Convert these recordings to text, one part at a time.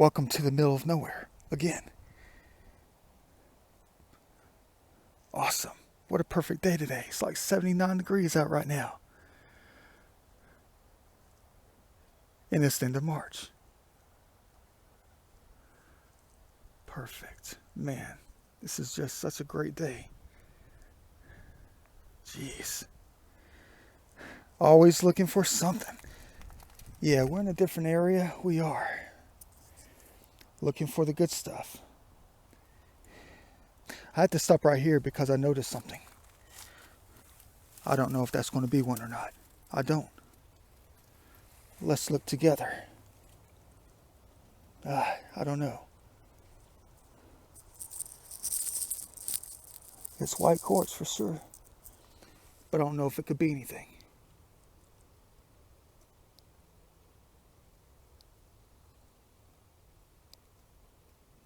Welcome to the middle of nowhere again. Awesome. What a perfect day today. It's like 79 degrees out right now. And it's the end of March. Perfect. Man, this is just such a great day. Jeez. Always looking for something. Yeah, we're in a different area. We are. Looking for the good stuff. I had to stop right here because I noticed something. I don't know if that's going to be one or not. I don't. Let's look together. I don't know. It's white quartz for sure. But I don't know if it could be anything.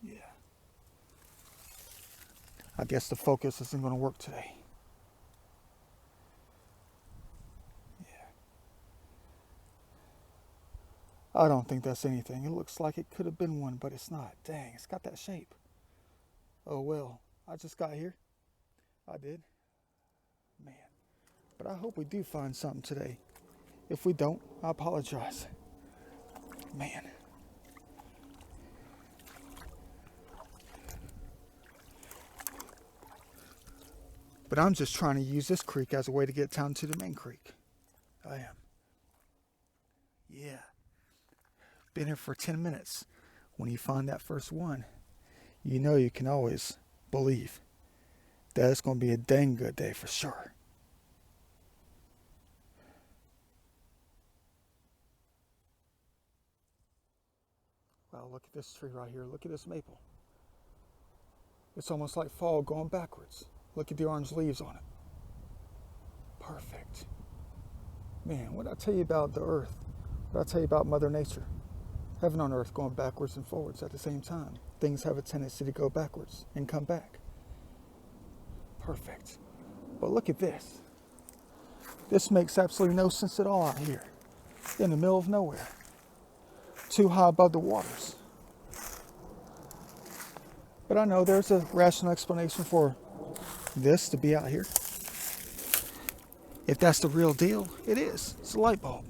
Yeah. I guess the focus isn't going to work today. I don't think that's anything. It looks like it could have been one, but it's not. Dang, it's got that shape. Oh well, I just got here. I did. Man. But I hope we do find something today. If we don't, I apologize. Man. But I'm just trying to use this creek as a way to get down to the main creek. I am. Yeah. Been here for 10 minutes. When you find that first one, you know you can always believe that it's going to be a dang good day for sure. Wow, look at this tree right here. Look at this maple. It's almost like fall going backwards. Look at the orange leaves on it. Perfect. Man, what did I tell you about the earth? What did I tell you about Mother Nature? Heaven on earth going backwards and forwards at the same time. Things have a tendency to go backwards and come back. Perfect. But look at this. This makes absolutely no sense at all out here. In the middle of nowhere. Too high above the waters. But I know there's a rational explanation for this to be out here. If that's the real deal, it is. It's a light bulb.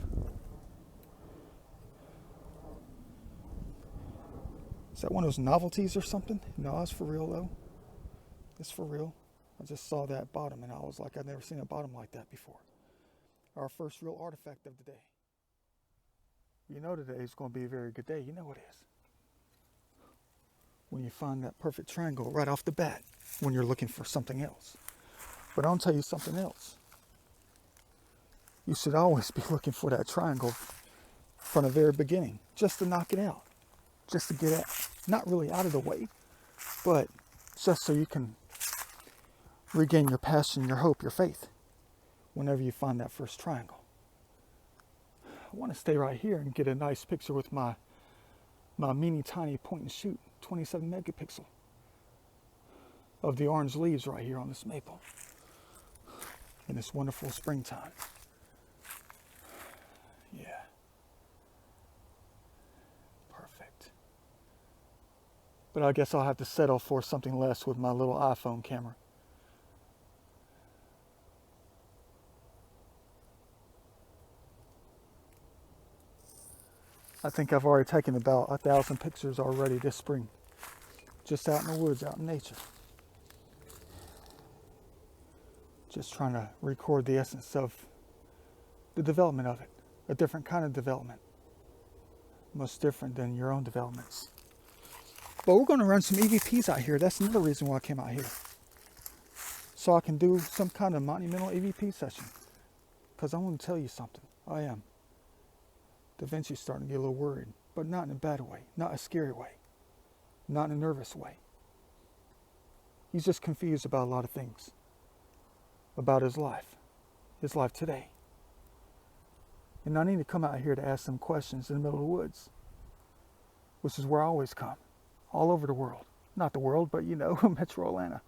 Is that one of those novelties or something? No, it's for real though. It's for real. I just saw that bottom and I was like, I've never seen a bottom like that before. Our first real artifact of the day. You know today is going to be a very good day. You know it is. When you find that perfect triangle right off the bat when you're looking for something else. But I'll tell you something else. You should always be looking for that triangle from the very beginning, just to knock it out, just to get it not really out of the way, but just so you can regain your passion, your hope, your faith whenever you find that first triangle. I want to stay right here and get a nice picture with my mini tiny point and shoot 27 megapixel of the orange leaves right here on this maple in this wonderful springtime. Yeah. Perfect. But I guess I'll have to settle for something less with my little iPhone camera. I think I've already taken about 1,000 pictures already this spring. Just out in the woods, out in nature. Just trying to record the essence of the development of it. A different kind of development. Most different than your own developments. But we're going to run some EVPs out here. That's another reason why I came out here. So I can do some kind of monumental EVP session. Because I want to tell you something. I am. Da Vinci's starting to get a little worried. But not in a bad way. Not a scary way. Not in a nervous way. He's just confused about a lot of things. About his life today. And I need to come out here to ask some questions in the middle of the woods. Which is where I always come. All over the world. Not the world, but you know, Metro Atlanta.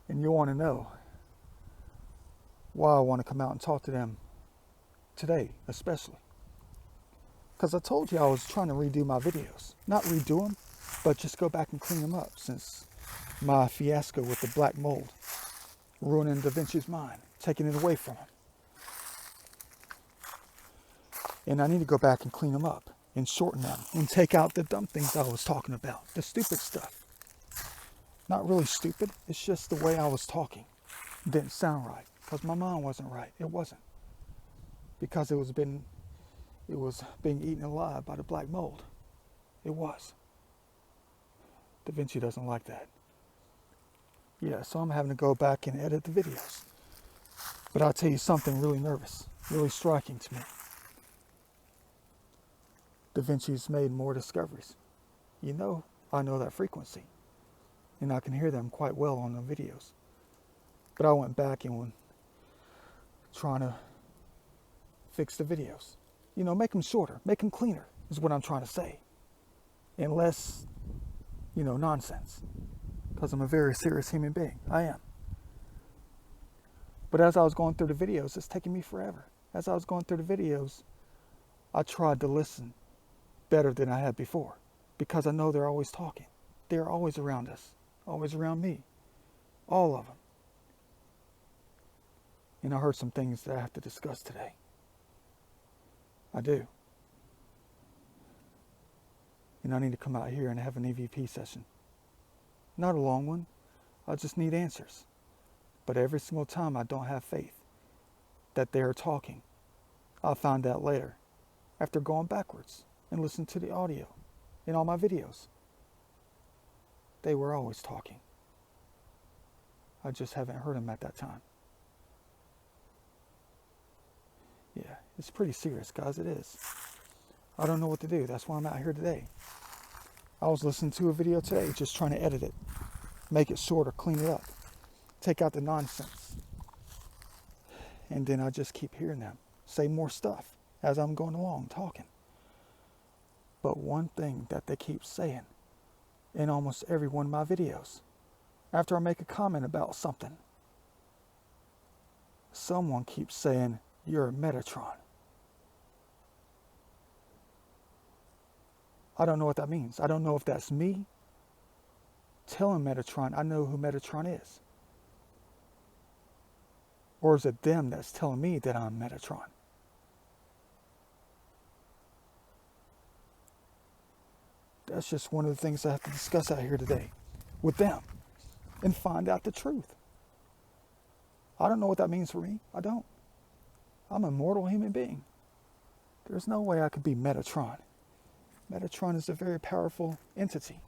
And you want to know why I want to come out and talk to them today, especially. Because I told you I was trying to redo my videos. Not redo them, but just go back and clean them up since my fiasco with the black mold ruining Da Vinci's mind, taking it away from him. And I need to go back and clean them up and shorten them and take out the dumb things I was talking about, the stupid stuff. Not really stupid, it's just the way I was talking. It didn't sound right because my mind wasn't right. It wasn't. Because it was being eaten alive by the black mold. It was. Da Vinci doesn't like that. Yeah, so I'm having to go back and edit the videos. But I'll tell you something really nervous, really striking to me. Da Vinci's made more discoveries. You know, I know that frequency. And I can hear them quite well on the videos. But I went back and was trying to fix the videos. You know, make them shorter, make them cleaner, is what I'm trying to say. And less, nonsense. Because I'm a very serious human being. I am. But as I was going through the videos, it's taking me forever. As I was going through the videos, I tried to listen better than I had before. Because I know they're always talking. They're always around us. Always around me. All of them. And I heard some things that I have to discuss today. I do. And I need to come out here and have an EVP session. Not a long one. I just need answers. But every single time I don't have faith that they are talking. I'll find out later after going backwards and listening to the audio in all my videos. They were always talking. I just haven't heard them at that time. Yeah, it's pretty serious, guys. It is. I don't know what to do. That's why I'm out here today. I was listening to a video today, just trying to edit it, make it shorter, clean it up, take out the nonsense. And then I just keep hearing them say more stuff as I'm going along, talking. But one thing that they keep saying in almost every one of my videos, after I make a comment about something, someone keeps saying, "You're a Metatron." I don't know what that means. I don't know if that's me telling Metatron I know who Metatron is. Or is it them that's telling me that I'm Metatron? That's just one of the things I have to discuss out here today with them and find out the truth. I don't know what that means for me. I don't. I'm a mortal human being. There's no way I could be Metatron. Metatron is a very powerful entity.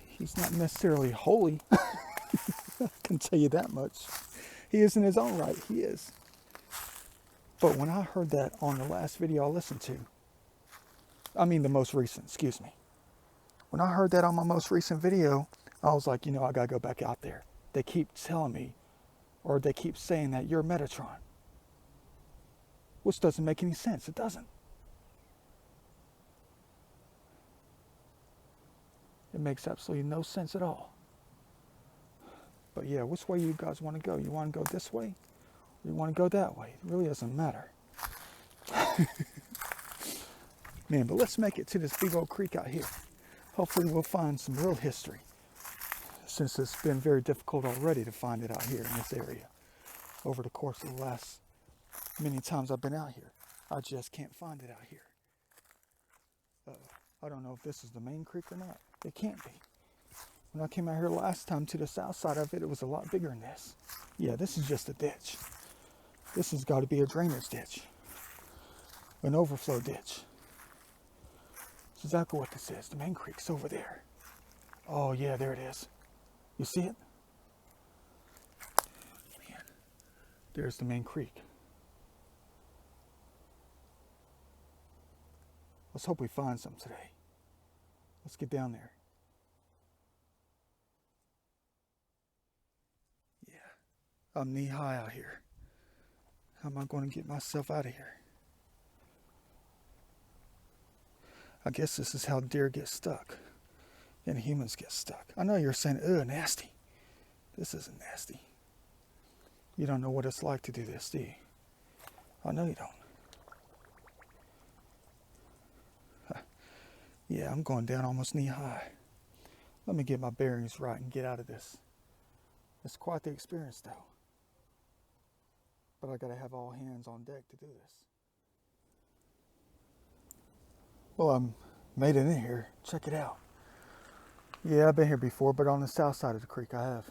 He's not necessarily holy. I can tell you that much. He is in his own right. He is. But when I heard that on the last video I listened to, the most recent, excuse me. When I heard that on my most recent video, I was like, I gotta go back out there. They keep telling me, or they keep saying that you're Metatron. Which doesn't make any sense. It doesn't. It makes absolutely no sense at all. But yeah, which way you guys want to go? You want to go this way? Or you want to go that way? It really doesn't matter. Man, but let's make it to this big old creek out here. Hopefully we'll find some real history. Since it's been very difficult already to find it out here in this area. Over the course of the last many times I've been out here. I just can't find it out here. I don't know if this is the main creek or not. It can't be. When I came out here last time to the south side of it, it was a lot bigger than this. Yeah, this is just a ditch. This has got to be a drainage ditch. An overflow ditch. That's exactly what this is. The main creek's over there. Oh yeah, there it is. You see it? Man, there's the main creek. Let's hope we find some today. Let's get down there. Yeah, I'm knee high out here. How am I going to get myself out of here? I guess this is how deer get stuck and humans get stuck. I know you're saying, ugh, nasty. This isn't nasty. You don't know what it's like to do this, do you? I know you don't. Yeah, I'm going down almost knee high. Let me get my bearings right and get out of this. It's quite the experience though. But I gotta have all hands on deck to do this. Well, I'm made it in here. Check it out. Yeah, I've been here before, but on the south side of the creek I have.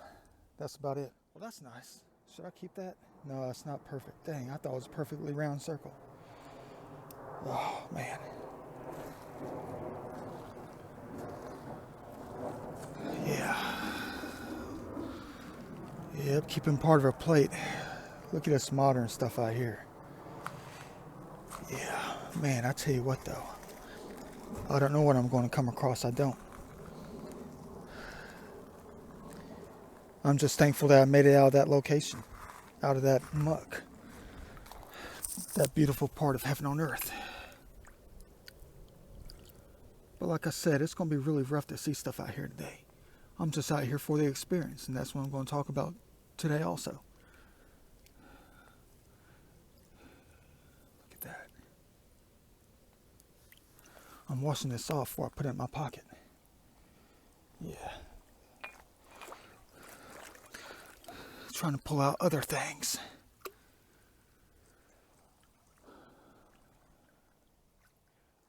That's about it. Well, that's nice. Should I keep that? No, it's not perfect. Dang, I thought it was a perfectly round circle. Oh, man. Yeah. Yep, keeping part of a plate. Look at this modern stuff out here. Yeah, man, I tell you what though. I don't know what I'm going to come across. I don't. I'm just thankful that I made it out of that location. Out of that muck. That beautiful part of heaven on earth. But like I said, it's going to be really rough to see stuff out here today. I'm just out here for the experience, and that's what I'm going to talk about today also. Look at that. I'm washing this off before I put it in my pocket. Yeah. Trying to pull out other things.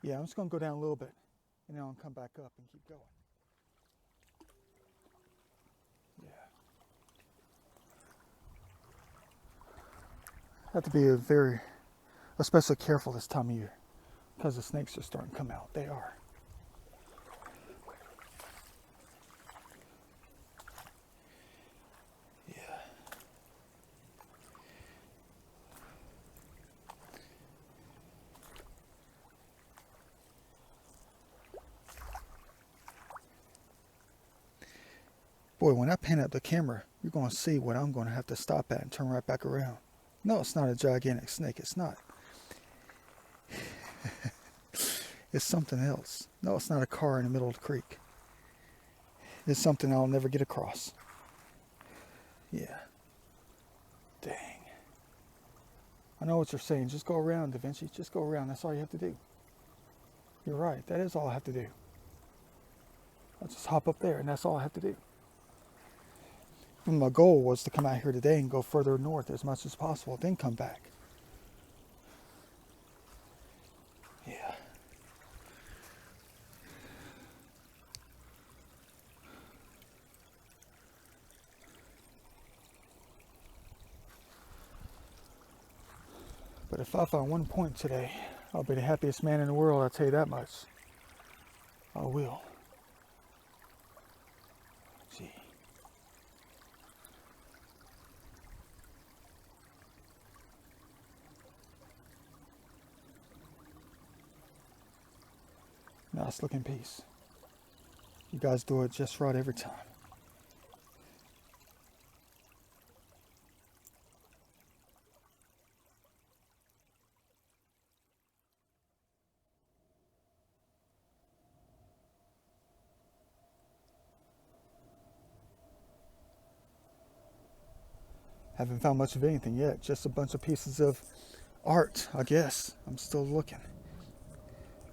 Yeah, I'm just going to go down a little bit, and then I'll come back up and keep going. Yeah. Have to be especially careful this time of year, because the snakes are starting to come out. They are. Yeah. Boy, when I pan up the camera, you're going to see what I'm going to have to stop at and turn right back around. No, it's not a gigantic snake. It's not. It's something else. No, it's not a car in the middle of the creek. It's something I'll never get across. Yeah. Dang. I know what you're saying. Just go around, Da Vinci. Just go around. That's all you have to do. You're right. That is all I have to do. I'll just hop up there, and that's all I have to do. And my goal was to come out here today and go further north as much as possible, then come back. Yeah. But if I find one point today, I'll be the happiest man in the world, I'll tell you that much. I will. Gee. Nice looking piece. You guys do it just right every time. Haven't found much of anything yet, just a bunch of pieces of art, I guess. I'm still looking.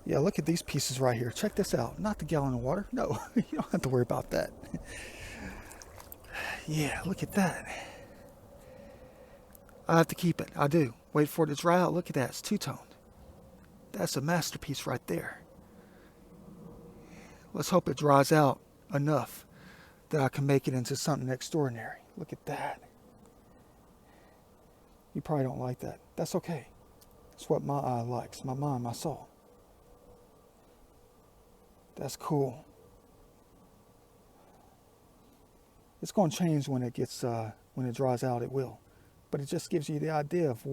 Yeah, look at these pieces right here. Check this out. Not the gallon of water. No, you don't have to worry about that. Yeah, look at that. I have to keep it. I do. Wait for it to dry out. Look at that. It's two-toned. That's a masterpiece right there. Let's hope it dries out enough that I can make it into something extraordinary. Look at that. You probably don't like that. That's okay. It's what my eye likes. My mind, my soul. That's cool. It's going to change when it dries out. It will, but it just gives you the idea of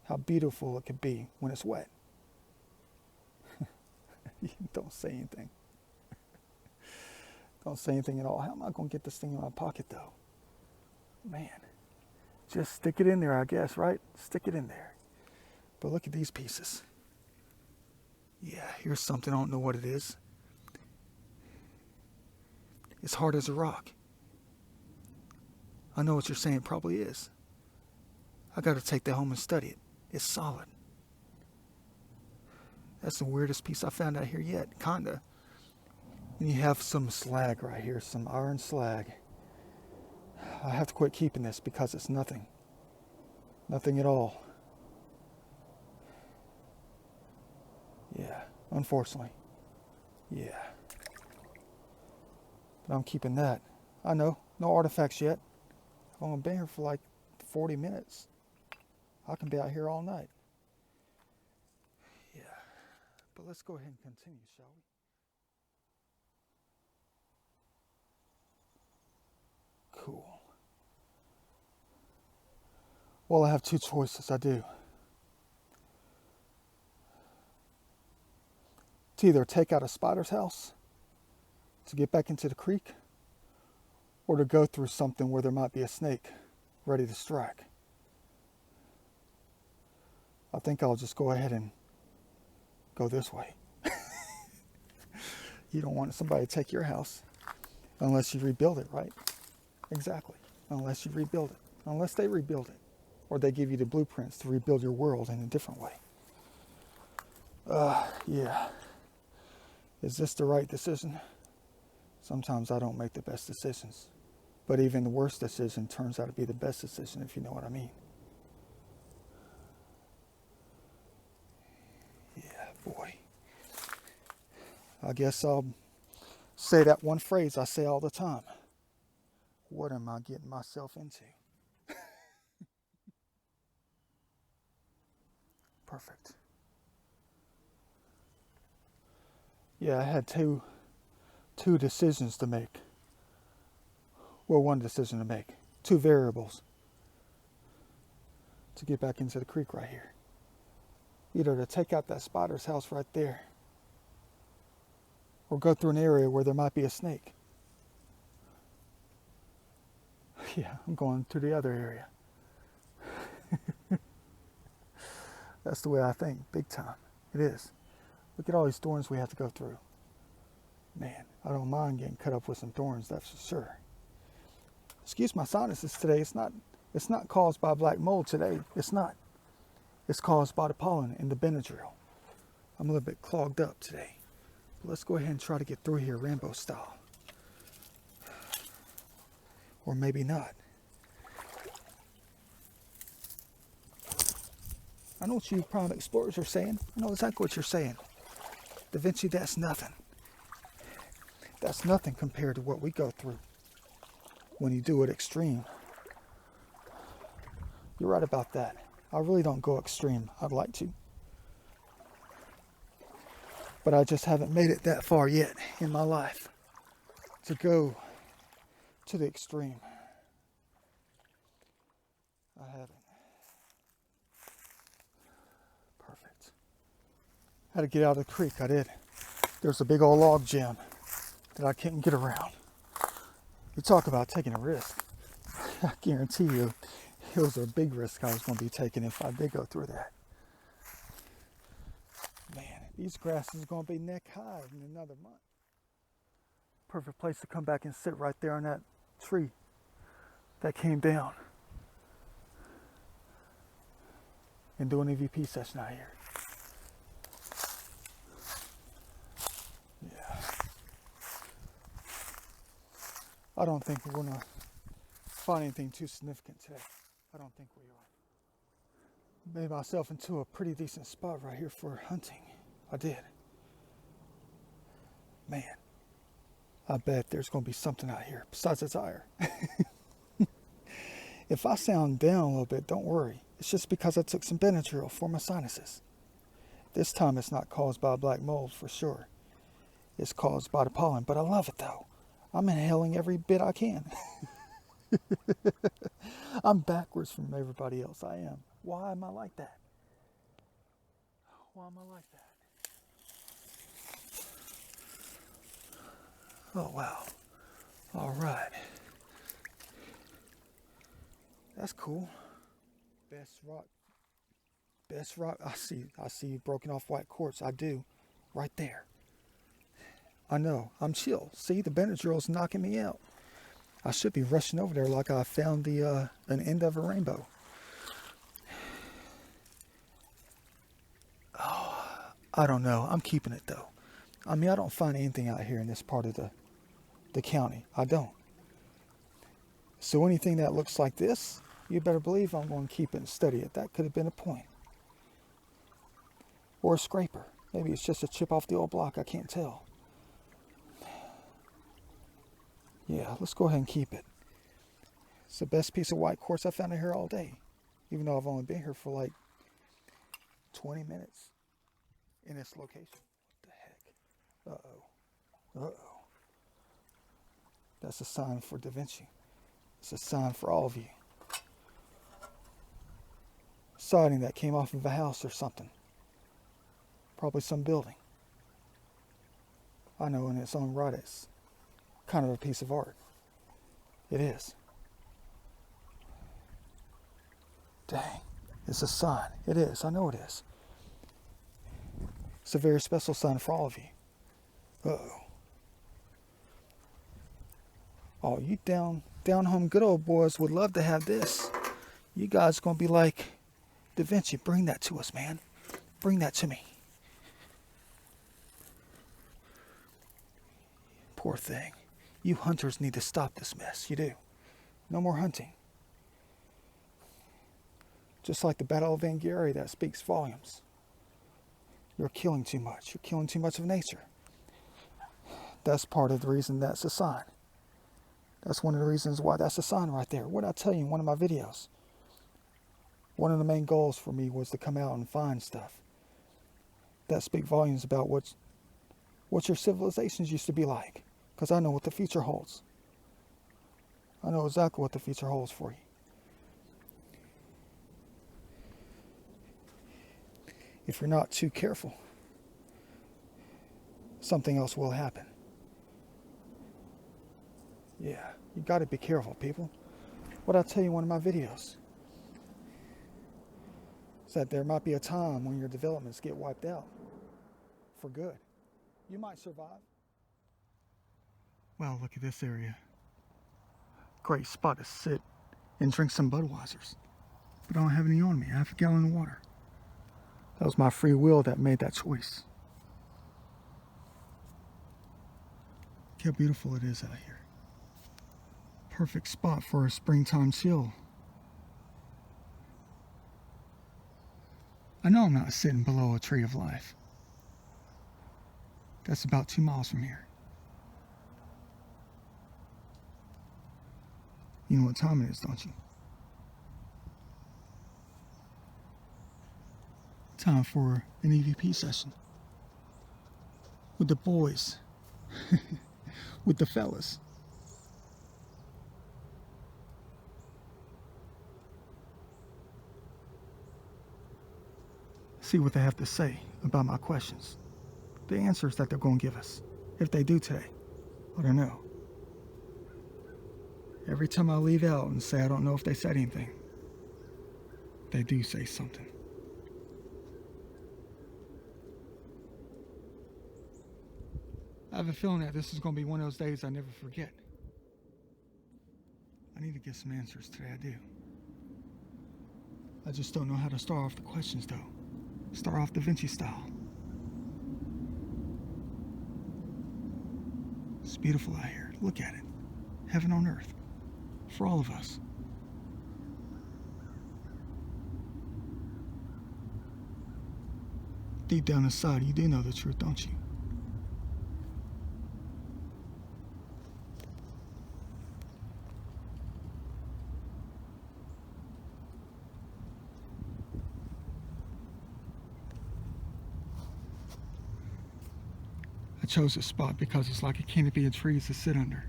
how beautiful it could be when it's wet. Don't say anything. Don't say anything at all. How am I going to get this thing in my pocket though? Man, just stick it in there, I guess, right? Stick it in there. But look at these pieces. Yeah, here's something. I don't know what it is. It's hard as a rock. I know what you're saying, it probably is. I got to take that home and study it. It's solid. That's the weirdest piece I found out here yet, kinda. And you have some slag right here, some iron slag. I have to quit keeping this because it's nothing. Nothing at all. Yeah, unfortunately. Yeah. But I'm keeping that. I know, no artifacts yet. I've only been here for like 40 minutes. I can be out here all night. Yeah. But let's go ahead and continue, shall we? Cool. Well, I have two choices. I do. To either take out a spider's house to get back into the creek, or to go through something where there might be a snake ready to strike. I think I'll just go ahead and go this way. You don't want somebody to take your house unless you rebuild it, right? Exactly. Unless you rebuild it. Unless they rebuild it. Or they give you the blueprints to rebuild your world in a different way. Yeah. Is this the right decision? Sometimes I don't make the best decisions. But even the worst decision turns out to be the best decision, if you know what I mean. Yeah, boy. I guess I'll say that one phrase I say all the time. What am I getting myself into? Perfect. Yeah, I had two decisions to make. Well, one decision to make. Two variables to get back into the creek right here. Either to take out that spider's house right there, or go through an area where there might be a snake. Yeah, I'm going to the other area. That's the way I think, big time. It is. Look at all these thorns we have to go through. Man, I don't mind getting cut up with some thorns, that's for sure. Excuse my sinuses today. It's not caused by black mold today. It's not. It's caused by the pollen and the Benadryl. I'm a little bit clogged up today. But let's go ahead and try to get through here Rambo style. Or maybe not. I know what you prime explorers are saying. I know exactly what you're saying. Da Vinci, that's nothing. That's nothing compared to what we go through when you do it extreme. You're right about that. I really don't go extreme. I'd like to. But I just haven't made it that far yet in my life to go to the extreme. I haven't. Perfect. Had to get out of the creek. I did. There's a big old log jam that I couldn't get around. You talk about taking a risk. I guarantee you it was a big risk I was going to be taking if I did go through that. Man, these grasses are going to be neck high in another month. Perfect place to come back and sit right there on that tree that came down and do an EVP session out here. Yeah. I don't think we're going to find anything too significant today. I don't think we are. Made myself into a pretty decent spot right here for hunting. I did. Man, I bet there's going to be something out here besides a tire. If I sound down a little bit, don't worry. It's just because I took some Benadryl for my sinuses. This time it's not caused by black mold for sure. It's caused by the pollen, but I love it though. I'm inhaling every bit I can. I'm backwards from everybody else. I am. Why am I like that? Why am I like that? Oh, wow. All right. That's cool. Best rock. I see broken off white quartz. I do. Right there. I know. I'm chill. See, the Benadryl's knocking me out. I should be rushing over there like I found an end of a rainbow. Oh, I don't know. I'm keeping it though. I mean, I don't find anything out here in this part of the county. I don't. So anything that looks like this, you better believe I'm going to keep it and study it. That could have been a point. Or a scraper. Maybe it's just a chip off the old block. I can't tell. Yeah, let's go ahead and keep it. It's the best piece of white quartz I found in here all day. Even though I've only been here for like 20 minutes in this location. What the heck? Uh-oh. Uh-oh. That's a sign for Da Vinci. It's a sign for all of you. Siding that came off of a house or something. Probably some building. I know in its own right it's kind of a piece of art. It is. Dang. It's a sign. It is. I know it is. It's a very special sign for all of you. Uh-oh. Oh, you down home good old boys would love to have this. You guys gonna be like, Da Vinci, bring that to us, man. Bring that to me. Poor thing. You hunters need to stop this mess. You do. No more hunting. Just like the Battle of Van Gary, that speaks volumes. You're killing too much. You're killing too much of nature. That's part of the reason that's a sign. That's one of the reasons why that's a sign right there. What did I tell you in one of my videos? One of the main goals for me was to come out and find stuff that speak volumes about what your civilizations used to be like. Because I know what the future holds. I know exactly what the future holds for you. If you're not too careful, something else will happen. Yeah, you got to be careful, people. What I tell you in one of my videos is that there might be a time when your developments get wiped out for good. You might survive. Well, look at this area. Great spot to sit and drink some Budweisers. But I don't have any on me. I have a gallon of water. That was my free will that made that choice. Look how beautiful it is out here. Perfect spot for a springtime chill. I know I'm not sitting below a tree of life. That's about 2 miles from here. You know what time it is, don't you? Time for an EVP session. With the boys. With the fellas. See what they have to say about my questions. The answers that they're going to give us. If they do today. I don't know. Every time I leave out and say I don't know if they said anything, they do say something. I have a feeling that this is going to be one of those days I never forget. I need to get some answers today, I do. I just don't know how to start off the questions though. Start off Da Vinci style. It's beautiful out here. Look at it. Heaven on earth. For all of us. Deep down inside, you do know the truth, don't you? I chose this spot because it's like a canopy of trees to sit under.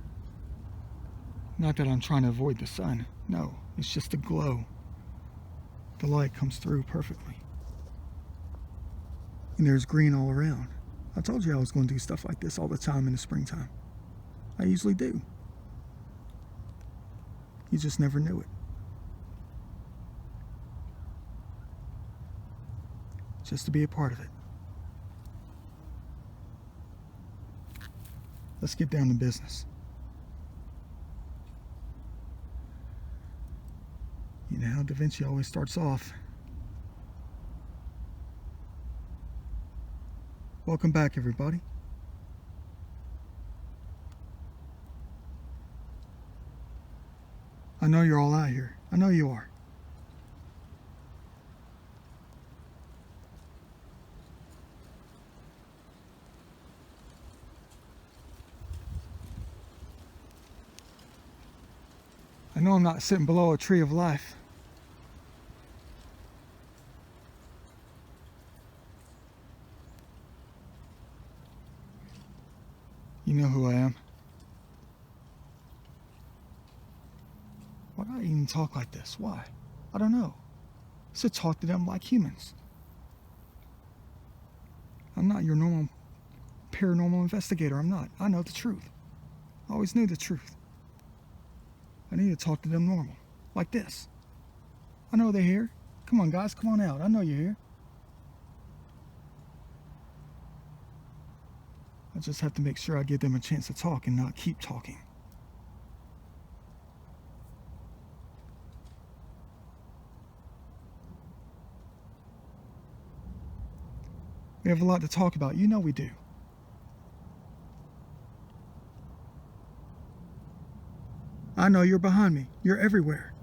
Not that I'm trying to avoid the sun. No, it's just the glow. The light comes through perfectly. And there's green all around. I told you I was going to do stuff like this all the time in the springtime. I usually do. You just never knew it. Just to be a part of it. Let's get down to business. You know how Da Vinci always starts off. Welcome back, everybody. I know you're all out here. I know you are. I know I'm not sitting below a tree of life. You know who I am. Why do I even talk like this? Why? I don't know. So talk to them like humans. I'm not your normal paranormal investigator. I'm not. I know the truth. I always knew the truth. I need to talk to them normal. Like this. I know they're here. Come on, guys. Come on out. I know you're here. I just have to make sure I give them a chance to talk and not keep talking. We have a lot to talk about. You know we do. I know you're behind me. You're everywhere.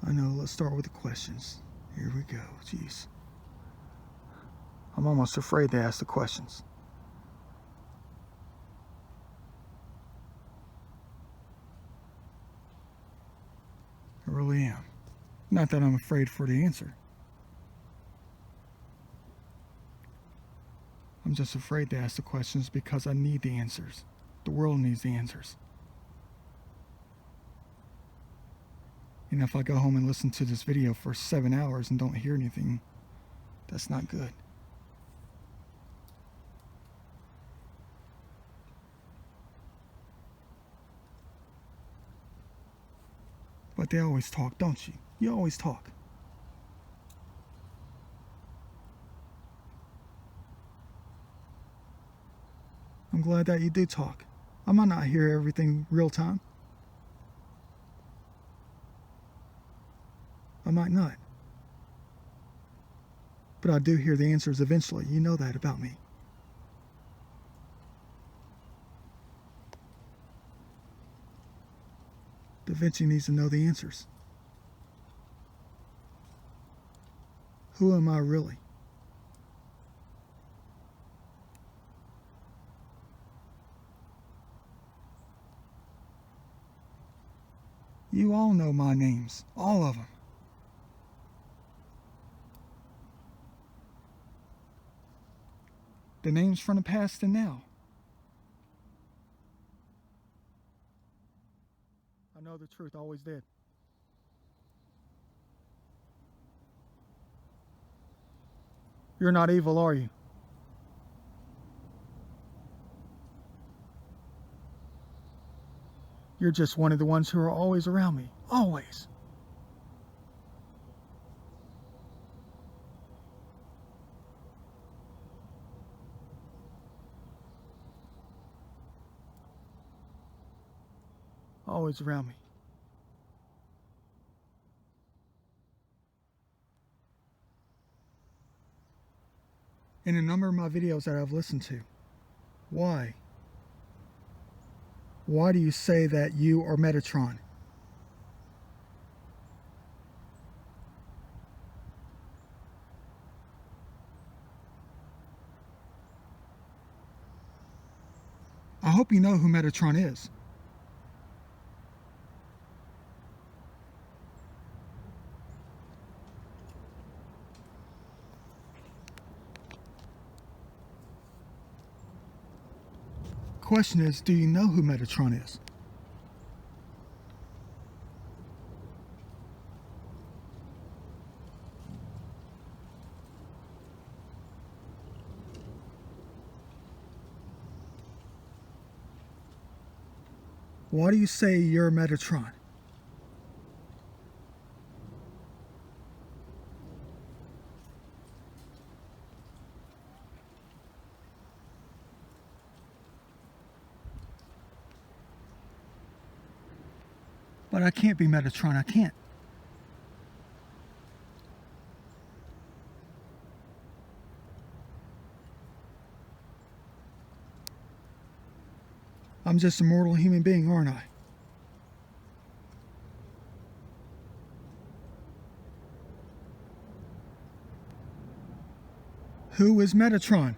I know. Let's start with the questions. Here we go. Jeez. I'm almost afraid to ask the questions. I really am. Not that I'm afraid for the answer. I'm just afraid to ask the questions because I need the answers. The world needs the answers. And if I go home and listen to this video for 7 hours and don't hear anything, that's not good. But they always talk, don't you? You always talk. I'm glad that you do talk. I might not hear everything real time. I might not. But I do hear the answers eventually. You know that about me. Da Vinci needs to know the answers. Who am I really? You all know my names. All of them. The names from the past and now. I know the truth, always did. You're not evil, are you? You're just one of the ones who are always around me. Always. Always around me. In a number of my videos that I've listened to, why? Why do you say that you are Metatron? I hope you know who Metatron is. Question is, do you know who Metatron is? Why do you say you're Metatron? But I can't be Metatron, I can't. I'm just a mortal human being, aren't I? Who is Metatron?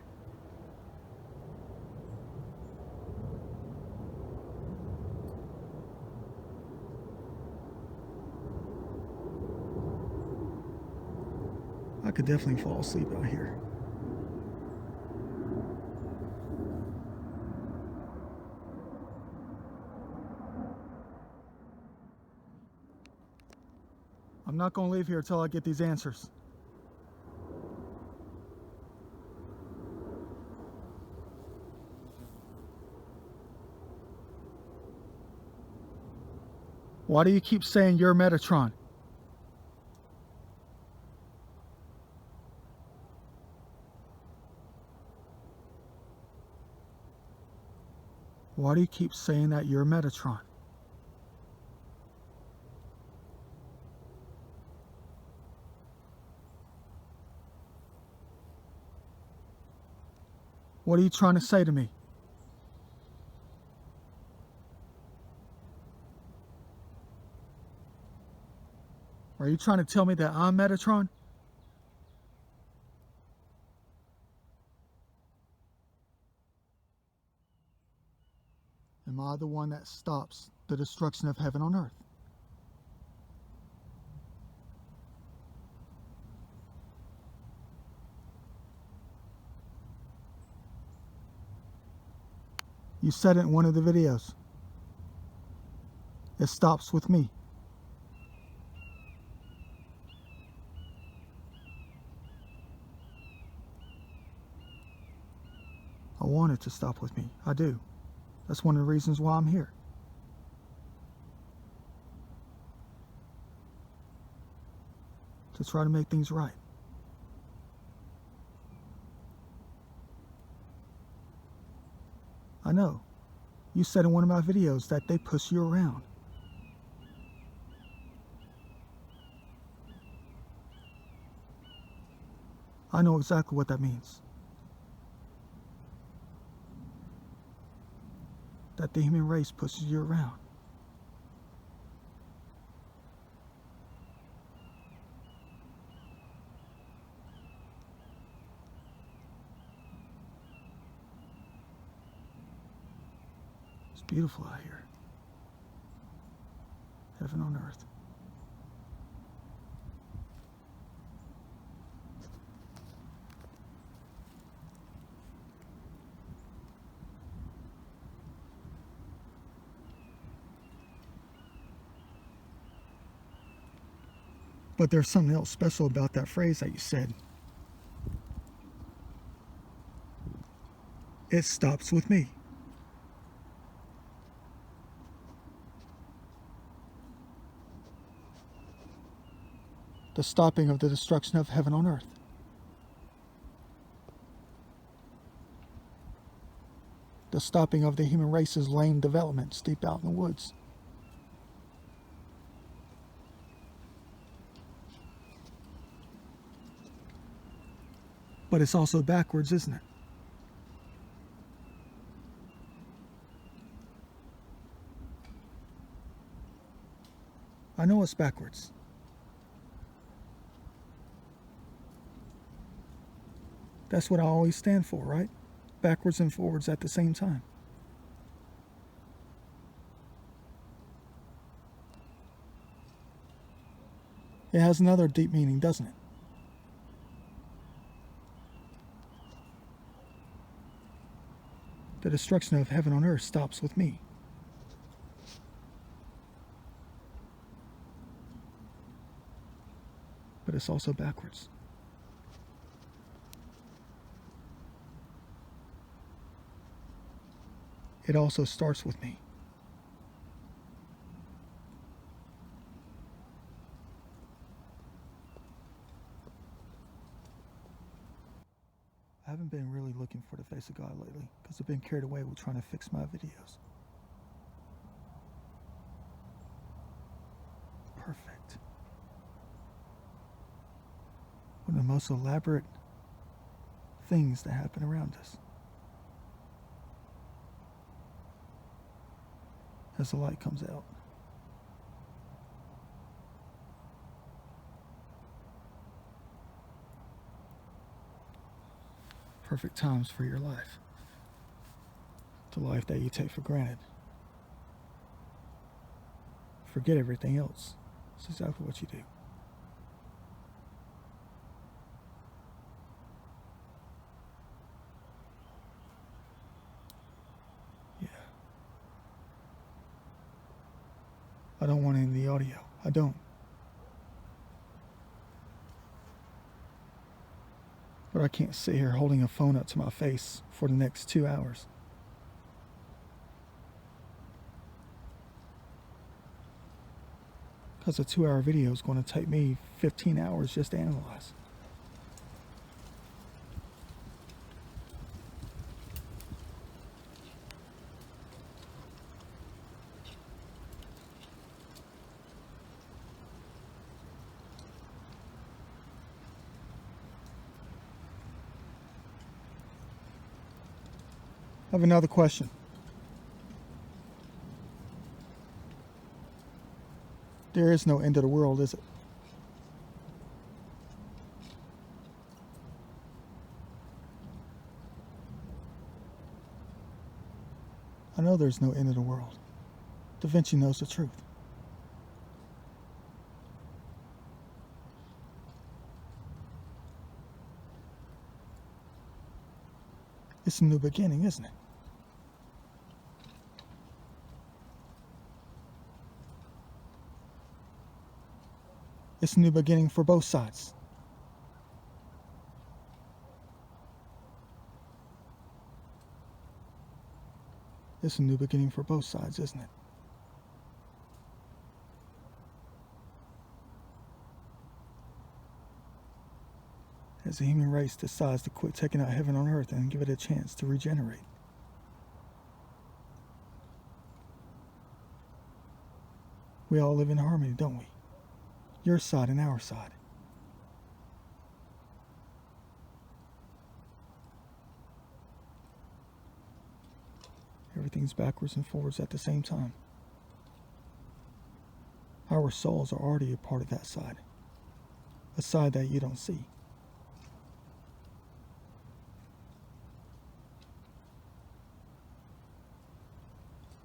I could definitely fall asleep out here. I'm not going to leave here until I get these answers. Why do you keep saying you're Metatron? Why do you keep saying that you're Metatron? What are you trying to say to me? Are you trying to tell me that I'm Metatron? Am I the one that stops the destruction of heaven on earth? You said it in one of the videos. It stops with me. I want it to stop with me. I do. That's one of the reasons why I'm here. To try to make things right. I know. You said in one of my videos that they push you around. I know exactly what that means. That the human race pushes you around. It's beautiful out here. Heaven on earth. But there's something else special about that phrase that you said. It stops with me. The stopping of the destruction of heaven on earth. The stopping of the human race's lame developments deep out in the woods. But it's also backwards, isn't it? I know it's backwards. That's what I always stand for, right? Backwards and forwards at the same time. It has another deep meaning, doesn't it? The destruction of heaven on earth stops with me. But it's also backwards. It also starts with me. I haven't been really looking for the face of God lately because I've been carried away with trying to fix my videos. perfect. One of the most elaborate things that happen around us. As the light comes out. Perfect times for your life. The life that you take for granted. Forget everything else. It's exactly what you do. Yeah. I don't want any of the audio. I don't. But I can't sit here holding a phone up to my face for the next 2 hours. Because a 2-hour video is going to take me 15 hours just to analyze. I have another question. There is no end of the world, is it? I know there's no end of the world. Da Vinci knows the truth. It's a new beginning, isn't it? It's a new beginning for both sides. It's a new beginning for both sides, isn't it? As the human race decides to quit taking out heaven on earth and give it a chance to regenerate. We all live in harmony, don't we? Your side and our side. Everything's backwards and forwards at the same time. Our souls are already a part of that side. A side that you don't see.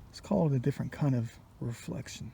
It's called a different kind of reflection.